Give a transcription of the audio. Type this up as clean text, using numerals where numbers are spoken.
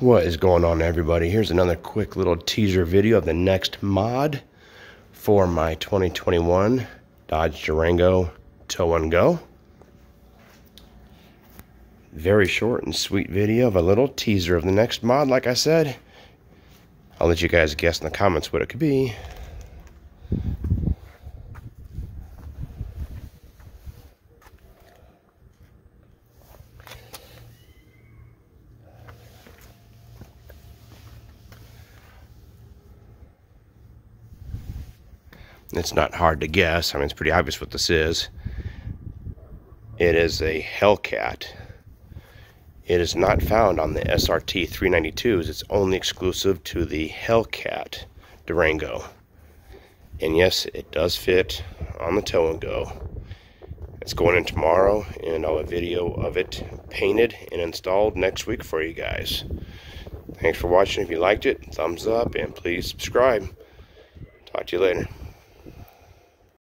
What is going on, everybody? Here's another quick little teaser video of the next mod for my 2021 Dodge Durango Tow and Go. Very short and sweet video of a little teaser of the next mod. Like I said, I'll let you guys guess in the comments what it could be. It's not hard to guess. I mean, it's pretty obvious what this is. It is a Hellcat. It is not found on the SRT 392s. It's only exclusive to the Hellcat Durango. And yes, it does fit on the Tow and Go. It's going in tomorrow, and I'll have a video of it painted and installed next week for you guys. Thanks for watching. If you liked it, thumbs up, and please subscribe. Talk to you later.